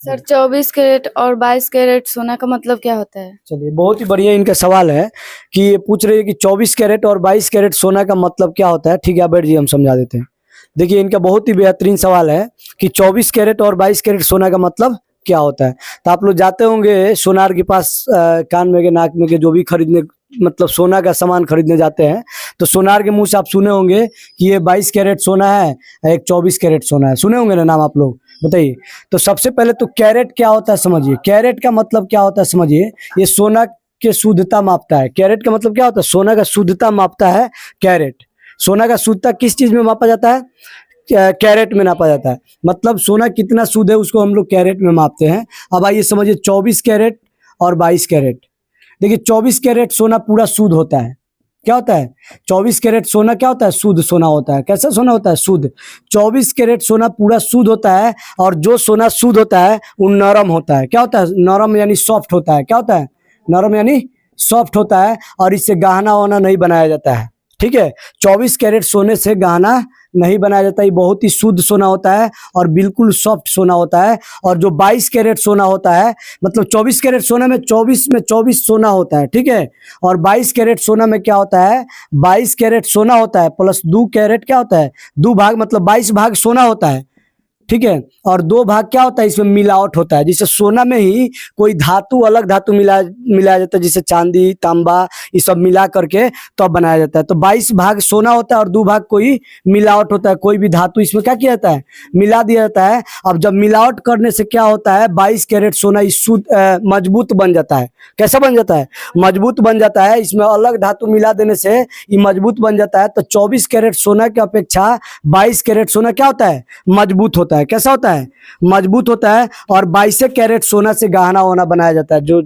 Sir 24 carat और 22 carat सोना का मतलब क्या होता है? चलिए, बहुत ही बढ़िया इनका सवाल है कि ये पूछ रही है कि 24 कैरेट और 22 कैरेट सोना का मतलब क्या होता है। ठीक है, आप बैठ जाइए, हम समझा देते हैं। देखिए, इनका बहुत ही बेहतरीन सवाल है कि 24 कैरेट और 22 कैरेट सोना का मतलब क्या होता है। तो आप लोग जाते होंगे सोनार के पास, कान में के, नाक में के, जो भी खरीदने, मतलब सोना का सामान खरीदने जाते हैं, तो सोनार के मुंह से आप सुने होंगे कि ये 22 कैरेट सोना है, एक 24 कैरेट सोना है। सुने होंगे ना नाम आप लोग? बताइए। तो सबसे पहले तो कैरेट क्या होता है समझिए। कैरेट का मतलब क्या होता है समझिए। ये सोना के शुद्धता मापता है। कैरेट का मतलब क्या होता है? सोना का शुद्धता मापता है कैरेट। सोना का शुद्धता किस चीज में मापा जाता है? कैरेट में नापा जाता है। मतलब सोना कितना शुद्ध है उसको हम लोग कैरेट में मापते हैं। अब आइए समझिए 24 कैरेट और 22 कैरेट। देखिए, 24 कैरेट सोना पूरा शुद्ध होता है। क्या होता है? 24 कैरेट सोना क्या होता है? शुद्ध सोना होता है। कैसा सोना होता है? शुद्ध। 24 कैरेट सोना पूरा शुद्ध होता है, और जो सोना शुद्ध होता है वो नरम होता है। क्या होता है? नरम यानी सॉफ्ट होता है। क्या होता है? नरम यानी सॉफ्ट होता है, और इससे गहना वाना नहीं बनाया जाता है। ठीक है, 24 कैरेट सोने से गहना नहीं बनाया जाता। ये बहुत ही शुद्ध सोना होता है और बिल्कुल सॉफ्ट सोना होता है। और जो 22 कैरेट सोना होता है, मतलब 24 कैरेट सोना में 24 सोना होता है। ठीक है, और 22 कैरेट सोना में क्या होता है? 22 कैरेट सोना होता है प्लस 2 कैरेट क्या होता है? 2 भाग, मतलब 22 भाग सोना होता है। ठीक है, और 2 भाग क्या होता है? इसमें मिलावट होता है। जैसे सोना में ही कोई धातु, अलग धातु मिलाया जाता है, जैसे चांदी, तांबा, ये सब मिला करके तो बनाया जाता है। तो 22 भाग सोना होता है और 2 भाग कोई मिलावट होता है। कोई भी धातु इसमें क्या किया जाता है? मिला दिया जाता है। अब जब मिलावट करने से क्या होता है? 22 कैरेट सोना इस मजबूत बन जाता है। कैसा बन जाता है? मजबूत बन जाता है। इसमें अलग धातु मिला देने से ये मजबूत बन जाता है। तो 24 कैरेट सोना की अपेक्षा 22 कैरेट सोना क्या होता है? मजबूत होता है। कैसा होता है? मजबूत होता है। और 22 कैरेट सोना से गहना वोना बनाया जाता है। जो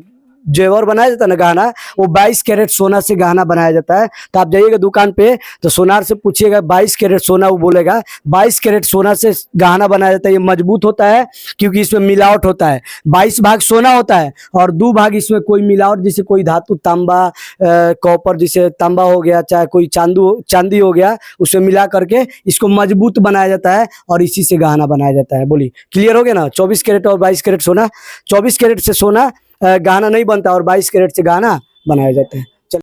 जेवर बनाया जाता है ना, गहना, वो 22 कैरेट सोना से गहना बनाया जाता है। तो आप जाइएगा दुकान पे तो सोनार से पूछिएगा 22 कैरेट सोना, वो बोलेगा 22 कैरेट सोना से गहना बनाया जाता है। ये मजबूत होता है क्योंकि इसमें मिलावट होता है। 22 भाग सोना होता है और 2 भाग इसमें कोई मिलावट, जैसे कोई धातु, तांबा, कॉपर, जैसे तांबा हो गया, चाहे कोई चांदी हो गया, उसमें मिला करके इसको मजबूत बनाया जाता है और इसी से गहना बनाया जाता है। बोलिए, क्लियर हो गया ना? 24 कैरेट और 22 कैरेट सोना। 24 कैरेट से सोना गहना नहीं बनता और 22 कैरेट से गहना बनाया जाता है।